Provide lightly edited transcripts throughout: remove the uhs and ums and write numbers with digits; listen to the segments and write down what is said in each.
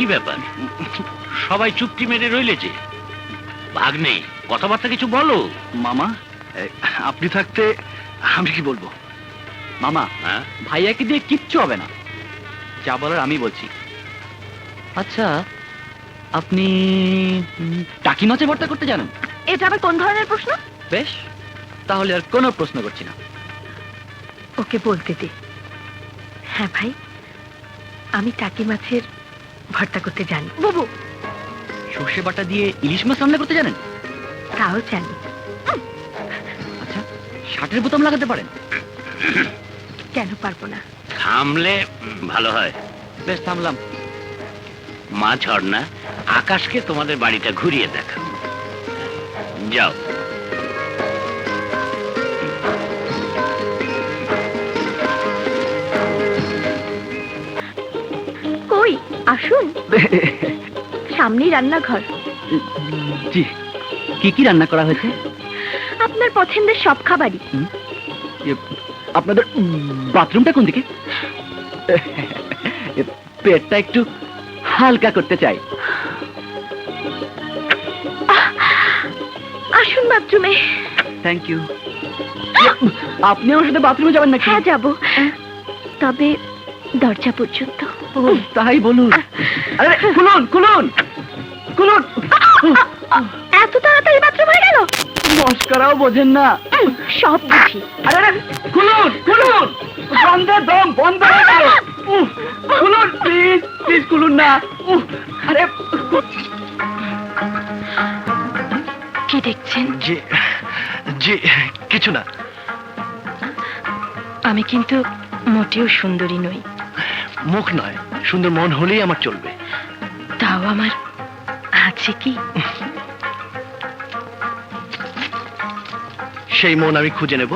কি ব্যাপার, সবাই চুপটি মেরে রইলে যে? ভাগ্নে, কথাবার্তা কিছু বলো। মামা, আপনি থাকতে আমি কি বলবো? মামা, হ্যাঁ, ভাইয়াকে দিয়ে কিচ্ছু হবে না, যা বলার আমি বলছি। আচ্ছা, আপনি টাকি মাছে ভর্তা করতে জানেন? এটা আবার কোন ধরনের প্রশ্ন? বেশ, তাহলে আর কোনো প্রশ্ন করছি না। ওকে বলতে দে। হ্যাঁ ভাই, আমি টাকি মাছের ভর্তা করতে জানি। বুবু, সর্ষে বাটা দিয়ে ইলিশ মাছ রান্না করতে জানেন? তাও জানি। আচ্ছা, শার্টের বোতাম লাগাতে পারেন? কেন পারবো না? থামলে ভালো হয়। বেশ, থামলাম। মা ঝর্ণা, আকাশকে তোমাদের বাড়িটা ঘুরিয়ে দেখা। যাও। কই আসুন, সামনেই রান্নাঘর। জি, কি কি রান্না করা হয়েছে? আপনার পছন্দের সব খাবারই। আপনাদের বাথরুমটা কোন দিকে? পেটটা একটু হালকা করতে চাই। আসুন বাথরুমে। Thank you. আপনি আমার সাথে বাথরুমে যাবেন নাকি? হ্যাঁ যাব, তবে দরজা পর্যন্ত। ও, তাই বলুন। আরে খুলুন খুলুন খুলুন। এত তাড়াতাড়ি বাথরুম হয়ে গেল? মস্করাও বোঝেন না। সব বুঝি। আরে আরে, খুলুন খুলুন, বন্ধের দম বন্ধ হয়ে গেল। খুলুন প্লিজ, প্লিজ খুলুন না। আরে কি দেখছেন? জি জি, কিছু না। আমি কিন্তু মোটেও সুন্দরী নই। মুখ নয়, সুন্দর মন হলেই আমার চলবে। তাও আমার আছে কি? সেই মন আমি খুঁজে নেব।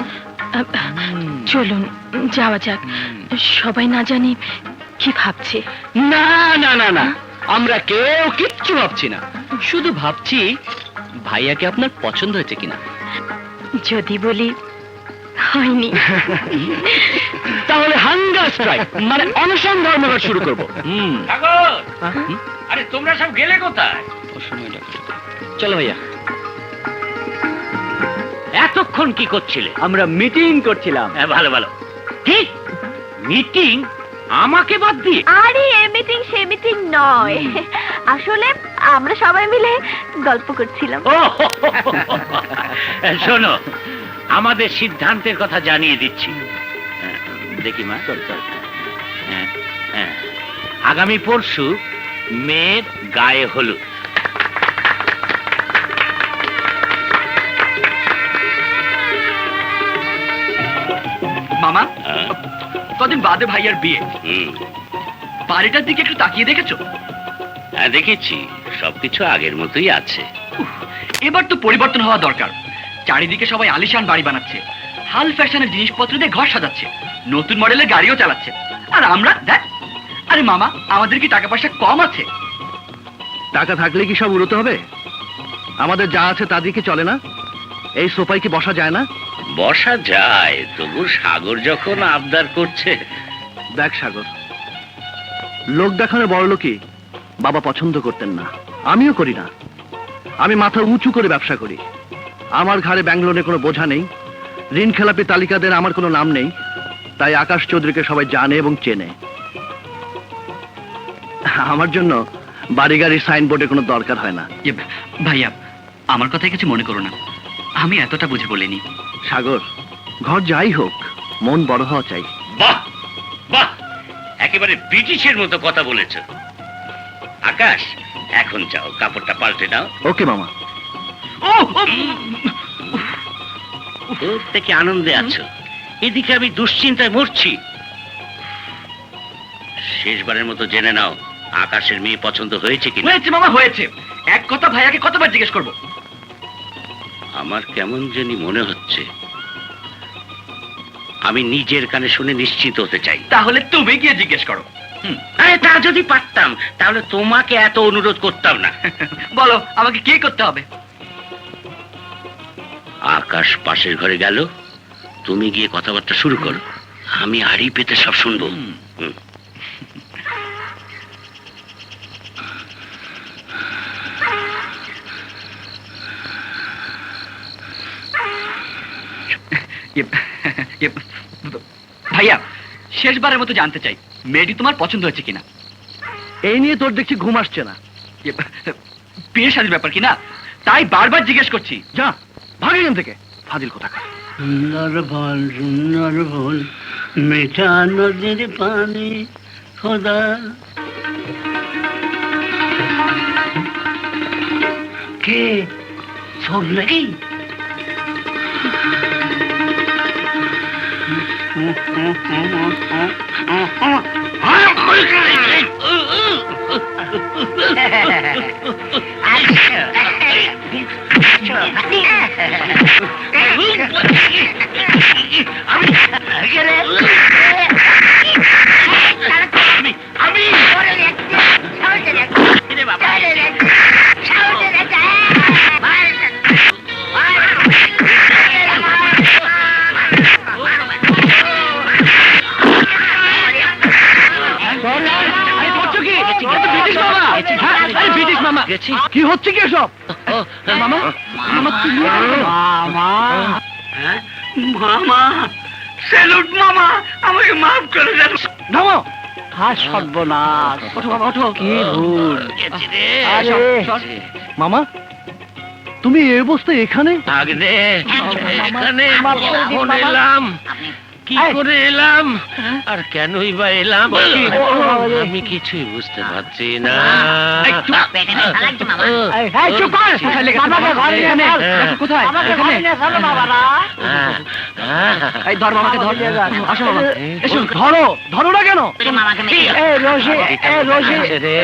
চলুন যাওয়া যাক, সবাই না জানি কি ভাবছে। না না না না, আমরা কেউ কিচ্ছু ভাবছি না, শুধু ভাবছি ভাইয়াকে আপনার পছন্দ হয়েছে কিনা। যদি বলি হয়নি, তাহলে হাঙ্গার স্ট্রাইক, মানে অনশন ধর্মঘট শুরু করব। সাগর, আরে তোমরা সব গেলে কোথায়? চলো ভাইয়া। এতক্ষণ কি করছিলে? আমরা মিটিং করছিলাম। হ্যাঁ, ভালো ভালো। কি মিটিং? আমাকে বাদ দিয়ে? আরে এ মিটিং সে মিটিং নয়, আসলে আমরা সবাই মিলে গল্প করছিলাম। ও, শোনো, আমাদের সিদ্ধান্তের কথা জানিয়ে দিচ্ছি। দেখি মা, চল চল। হ্যাঁ, হ্যাঁ। আগামী পরশু মেয়ের গায়ে হলুদ। মামা, কদিন বাদে ভাইয়ার বিয়ে, হুম, বাড়িটার দিকে একটু তাকিয়ে দেখেছো? হ্যাঁ দেখেছি, সবকিছু আগের মতোই আছে। এবার তো পরিবর্তন হওয়া দরকার। চারিদিকে সবাই আলিশান বাড়ি বানাচ্ছে, হাল ফ্যাশনের জিনিসপত্র দিয়ে ঘর সাজাচ্ছে, নতুন মডেলের গাড়িও চালাচ্ছে। আর আমরা দেখ, আরে মামা, আমাদের কি টাকা পয়সা কম আছে? টাকা থাকলে কি সব উড়তে হবে? আমাদের যা আছে তা দিয়ে কি চলে না? এই সোফায় কি বসা যায় না? বসা যায়, তবু সাগর যখন আবদার করছে। দেখ সাগর, লোক দেখানো বড় লোকই বাবা পছন্দ করতেন না, আমিও করি না। আমি মাথা উঁচু করে ব্যবসা করি, আমার ঘাড়ে ব্যাঙ্গলোরে কোনো বোঝা নেই, ঋণ খেলাপি তালিকাদের আমার কোনো নাম নেই, তাই আকাশ চৌধুরীকে সবাই জানে এবং চেনে। আমার জন্য বাড়ি গাড়ির সাইনবোর্ডে কোনো দরকার হয় না। ভাইয়া, আমার কথা কিছু মনে করো না, আমি এতটা বুঝে বলিনি। সাগর, ঘর যাই হোক, মন বড় হওয়া চাই। বাহ বাহ, একেবারে ব্রিটিশের মতো কথা বলেছ। আকাশ, এখন যাও, কাপড়টা পাল্টে নাও। ওকে মামা। থেকে আনন্দে আছো, এদিকে আমি দুশ্চিন্তায় মরছি। শেষবারের মতো জেনে নাও, আকাশের মেয়ে পছন্দ হয়েছে কিনা। হয়েছে মামা, হয়েছে। এক কথা ভাইয়াকে কতবার জিজ্ঞেস করবো? আমার কেমন জানি মনে হচ্ছে আমি নিজের কানে শুনে নিশ্চিত হতে চাই। তাহলে তুমি গিয়ে জিজ্ঞেস করো। আরে তা যদি পারতাম তাহলে তোমাকে এত অনুরোধ করতাম না। বলো, আমাকে কি করতে হবে? আকাশ পাশের ঘরে গেল, তুমি গিয়ে কথাবার্তা শুরু করো, আমি আড়ি পেতে সব শুনবো। ভাইয়া শেষবারের মতো জানতে চাই মেয়েটি তোমার পছন্দ হয়েছে কিনা? এই নিয়ে তোর দেখছি ঘুম আসছে না। বিয়ে শাদীর ব্যাপার কিনা তাই বারবার জিজ্ঞেস করছি। যা ভাগ এখান থেকে, ফাজিল কোথাকার। সুন্দর বল মিঠা নদীর পানি খোদা। কে সব নাকি? কি হচ্ছে কি এসব? মামা মামা তুমি মামা মামা স্যালুট মামা, আমাকে মাফ করে দেন। নামো। হাস সর্বনাশ। ওঠো বাবা ওঠো। কি ভুল। আরে মামা তুমি এই অবস্থায় এখানে? আগনে এখানে মাফ করে দিন, কখন বাবা। এলাম, কি করে এলাম, আর কেনই বা এলাম আমি কিছুই বুঝতে পারছি না। এই, এই, চুপ কর। মামাকে ঘরে নিয়ে চল। কোথায়? আমাকে এখানে? ঘরে নিয়ে চলো বাবারা। এই ধর মামাকে ধর। আসো মামা। এসো ধরো, ধরো না কেন? এই রশি, এই রশি। রে